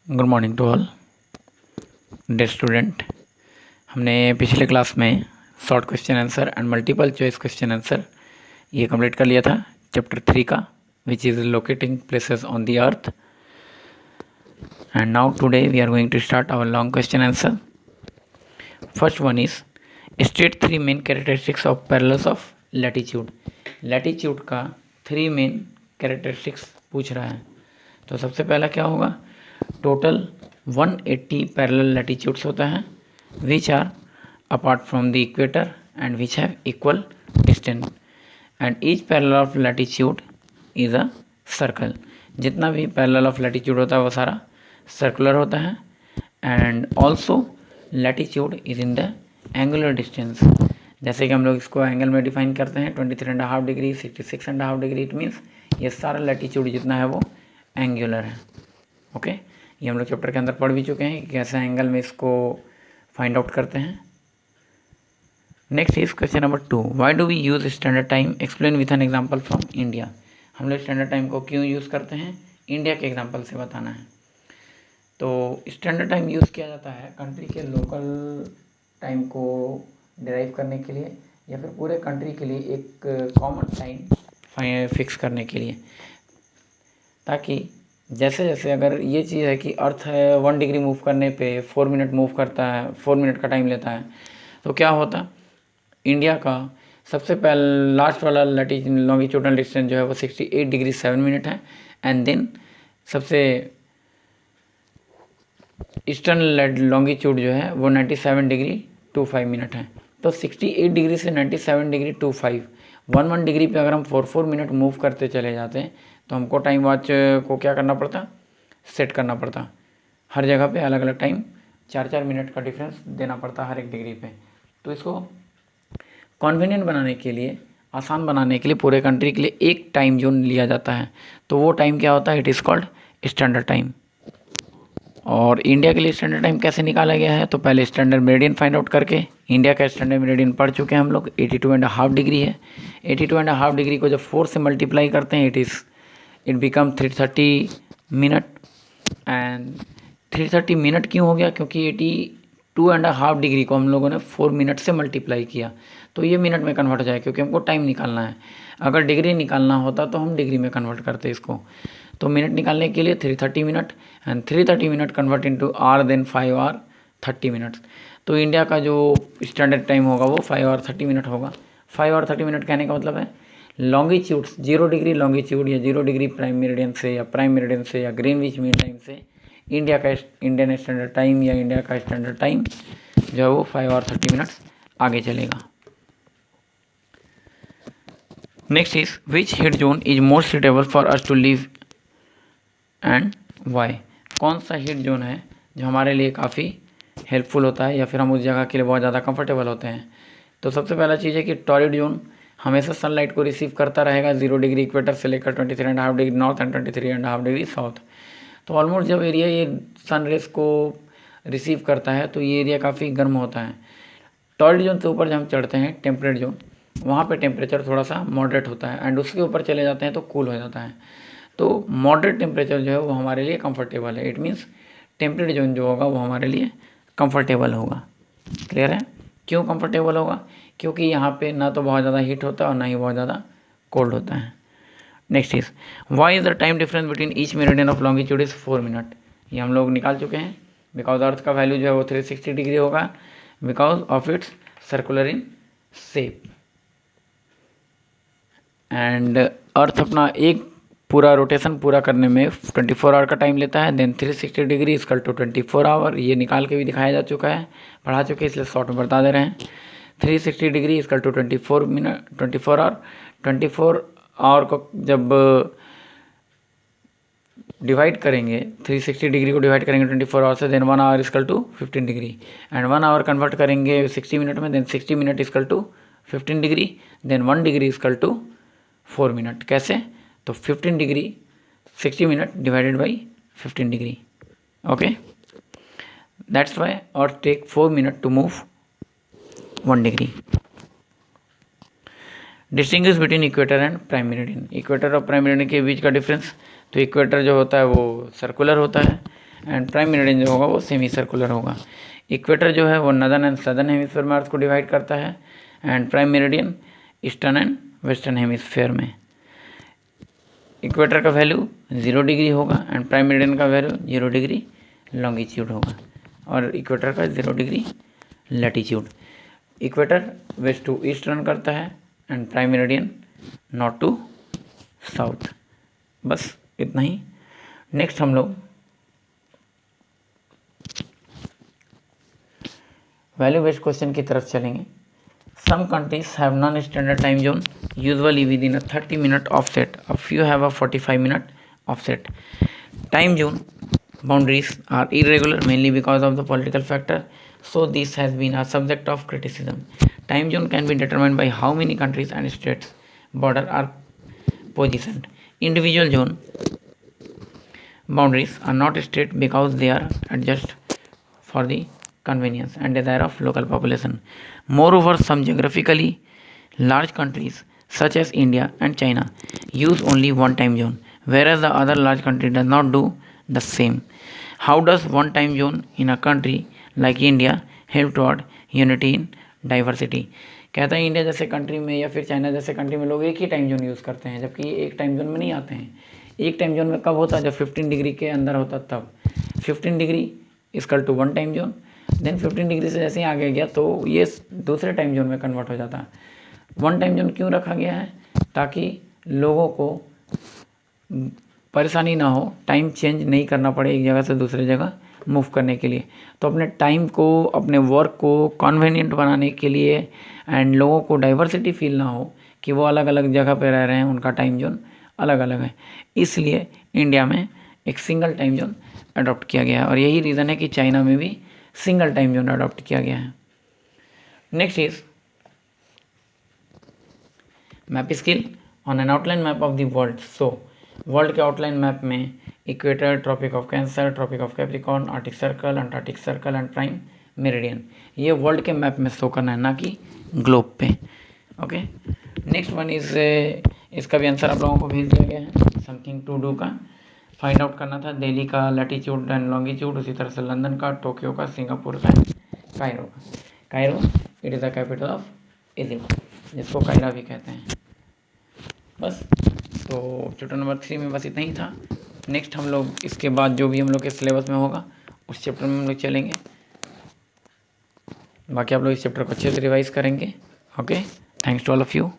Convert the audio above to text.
Good morning to all the student. हमने पिछले class में short question answer and multiple choice question answer ये complete कर लिया था चैप्टर 3 का, which is locating places on the earth. And now today we are going to start our long question answer. First one is state 3 main characteristics of parallels of latitude. Latitude का 3 main characteristics पूछ रहा है। तो सबसे पहला क्या होगा, total 180 parallel latitudes होता है which are apart from the equator and which have equal distance and each parallel of latitude is a circle. जितना भी पैरेलल ऑफ लैटिट्यूड होता है वो सारा सर्कुलर होता है। And also latitude is in the angular distance. जैसे कि हम लोग इसको एंगल में डिफाइन करते हैं 23.5 डिग्री, 66.5 डिग्री। इट मीन्स ये सारा लैटिट्यूड जितना है वो एंगुलर है। ओके, ये हम लोग चैप्टर के अंदर पढ़ भी चुके हैं कि कैसे एंगल में इसको फाइंड आउट करते हैं। Next is question number 2, why do we use standard time, explain with an example from India. हम लोग स्टैंडर्ड टाइम को क्यों यूज़ करते हैं, इंडिया के एग्जांपल से बताना है। तो स्टैंडर्ड टाइम यूज़ किया जाता है कंट्री के लोकल टाइम को डिराइव करने के लिए या फिर पूरे कंट्री के लिए एक कॉमन टाइम फिक्स करने के लिए, ताकि जैसे जैसे अगर ये चीज़ है कि अर्थ है 1 डिग्री मूव करने पे 4 मिनट मूव करता है, 4 मिनट का टाइम लेता है, तो क्या होता, इंडिया का सबसे पहले लास्ट वाला लॉन्गिट्यूडनल डिस्टेंस जो है वो 68 डिग्री 7 मिनट है। एंड देन सबसे ईस्टर्न लॉन्गिट्यूड जो है वो 97 डिग्री 25 मिनट है। तो 68 डिग्री से 97 डिग्री 25 1 डिग्री पे अगर हम 4 मिनट मूव करते चले जाते हैं तो हमको टाइम वॉच को क्या करना पड़ता, सेट करना पड़ता। हर जगह पे अलग अलग टाइम 4 मिनट का डिफरेंस देना पड़ता हर एक डिग्री पे। तो इसको कन्वीनियंट बनाने के लिए, आसान बनाने के लिए पूरे कंट्री के लिए एक टाइम जोन लिया जाता है। तो वो टाइम क्या होता है, it is called standard time. और इंडिया के लिए स्टैंडर्ड टाइम कैसे निकाला गया है, तो पहले स्टैंडर्ड मेरिडियन फाइंड आउट करके, इंडिया का स्टैंडर्ड मेरिडियन पढ़ चुके हैं हम लोग, 82.5 डिग्री है। 82.5 डिग्री को जब 4 से मल्टीप्लाई करते हैं it become 330 minute. And 330 minute क्यों हो गया, क्योंकि 82.5 डिग्री को हम लोगों ने 4 मिनट से मल्टीप्लाई किया, तो ये मिनट में कन्वर्ट हो जाए, क्योंकि हमको टाइम निकालना है। अगर डिग्री निकालना होता तो हम डिग्री में कन्वर्ट करते इसको। तो मिनट निकालने के लिए 330 minute and 330 minute convert into hour, then 5 hour 30 minutes. तो इंडिया का जो स्टैंडर्ड टाइम होगा वो 5 आवर 30 मिनट होगा। 5 आवर 30 मिनट कहने का मतलब है लॉन्गिट्यूड्स 0 डिग्री लॉन्गिट्यूड या 0 डिग्री प्राइम मेरिडियन से या प्राइम मेरिडियन से या ग्रीनविच मीन टाइम से इंडिया का इंडियन स्टैंडर्ड टाइम या इंडिया का स्टैंडर्ड टाइम जो है वो 5 आवर 30 मिनट्स आगे चलेगा। Next is which heat zone is most suitable for us to live and why. कौन सा हीट जोन है जो हमारे लिए काफ़ी हेल्पफुल होता है या फिर हम उस जगह के लिए बहुत ज़्यादा कंफर्टेबल होते हैं। तो सबसे पहला चीज़ है कि टॉरिड जोन हमेशा सनलाइट को रिसीव करता रहेगा 0 डिग्री इक्वेटर से लेकर 23.5 degree north and 23.5 degree south. तो ऑलमोस्ट जब एरिया ये सन रेस को रिसीव करता है तो ये एरिया काफ़ी गर्म होता है। टॉरिड जोन से ऊपर जब हम चढ़ते हैं टेम्परेट जोन, वहाँ पे टेम्परेचर थोड़ा सा मॉडरेट होता है एंड उसके ऊपर चले जाते हैं तो कूल हो जाता है। तो मॉडरेट टेम्परेचर जो है वो हमारे लिए कंफर्टेबल है। इट मीन्स टेम्परेट जोन जो होगा वो हमारे लिए कंफर्टेबल होगा। क्लियर है, क्यों कंफर्टेबल होगा, क्योंकि यहाँ पे ना तो बहुत ज़्यादा हीट होता है और ना ही बहुत ज़्यादा कोल्ड होता है। Next is why is the time difference between each meridian of longitude is 4 minute. ये हम लोग निकाल चुके हैं। बिकॉज अर्थ का वैल्यू जो है वो 360 डिग्री होगा because of its circular in shape. And earth अपना एक पूरा रोटेशन पूरा करने में 24 आवर का टाइम लेता है। Then 360 degree equal to 24 hour, ये निकाल के भी दिखाया जा चुका है, पढ़ा चुके हैं, इसलिए शॉर्ट में बता दे रहे हैं। 360 degree equal to 24 minute 24 hour. 24 hour को जब डिवाइड करेंगे, 360 डिग्री को डिवाइड करेंगे 24 आवर से, then 1 hour equal to 15 degree and 1 hour convert करेंगे 60 मिनट में, then 60 minute equal to 15 degree, then 1 degree equal to 4 minute. कैसे, तो 15 degree 60 minute divided by 15 degree. Okay, that's why और take 4 minute to move 1 degree. Distinguish between equator and prime meridian. Equator और prime meridian के बीच का difference, तो equator जो होता है वो सर्कुलर होता है एंड प्राइम मेरिडियन जो होगा वो सेमी सर्कुलर होगा। इक्वेटर जो है वो नदर्न एंड सदर्न हेमिस्फीयर में अर्थ को डिवाइड करता है, and prime meridian eastern and western hemisphere में। इक्वेटर का वैल्यू 0 डिग्री होगा एंड प्राइम मेरिडियन का वैल्यू 0 डिग्री लॉन्गिट्यूड होगा, और इक्वेटर का 0 degree latitude. Equator west to east run करता है and prime meridian north to south. बस इतना ही। नेक्स्ट हम लोग वैल्यू बेस्ड क्वेश्चन की तरफ चलेंगे। Some countries have non-standard time zone, usually within a 30-minute offset. A few have a 45-minute offset. Time zone boundaries are irregular mainly because of the political factor, so this has been a subject of criticism. Time zone can be determined by how many countries and states border are positioned. Individual zone boundaries are not strict because they are adjusted for the convenience and desire of local population. Moreover, some geographically large countries such as India and China use only one time zone, whereas the other large country does not do the same. How does one time zone in a country like India help toward unity in diversity? कहता है India जैसे country में या फिर China जैसे country में लोग एक ही टाइम जोन यूज़ करते हैं, जबकि एक टाइम जोन में नहीं आते हैं। एक टाइम जोन में कब होता है? जब 15 डिग्री के अंदर होता तब 15 degree equal to one time zone, then 15 degree से जैसे ही आगे गया तो ये दूसरे टाइम जोन में कन्वर्ट हो जाता है। वन टाइम जोन क्यों रखा गया है? ताकि लोगों को परेशानी ना हो, टाइम चेंज नहीं करना पड़े एक जगह से दूसरी जगह मूव करने के लिए। तो अपने टाइम को, अपने वर्क को कन्वीनियंट बनाने के लिए एंड लोगों को डाइवर्सिटी फील ना हो कि वो अलग अलग जगह पे रह रहे हैं, उनका टाइम जोन अलग अलग है, इसलिए इंडिया में एक सिंगल टाइम जोन अडॉप्ट किया गया है, और यही रीज़न है कि चाइना में भी सिंगल टाइम जोन अडॉप्ट किया गया है। Next is map skill on an outline map of the world. So world के आउटलाइन मैप में equator, tropic of cancer, tropic of capricorn, arctic circle, antarctic circle and prime meridian, ये world के map में show करना है, ना कि globe पे। ओके, नेक्स्ट वन इज, इसका भी आंसर आप लोगों को भेज दिया गया है, समथिंग टू डू का फाइंड आउट करना था। दिल्ली का लैटिट्यूड एंड लॉन्गिट्यूड, उसी तरह से लंदन का, टोक्यो का, सिंगापुर का, कायरो का। Cairo it is the capital of Egypt, जिसको कायरा भी कहते हैं। बस, तो चैप्टर नंबर 3 में बस इतना ही था। नेक्स्ट हम लोग इसके बाद जो भी हम लोग के सिलेबस में होगा उस चैप्टर में हम लोग चलेंगे। बाकी आप लोग इस चैप्टर को अच्छे से रिवाइज करेंगे। Okay, thanks to all of you.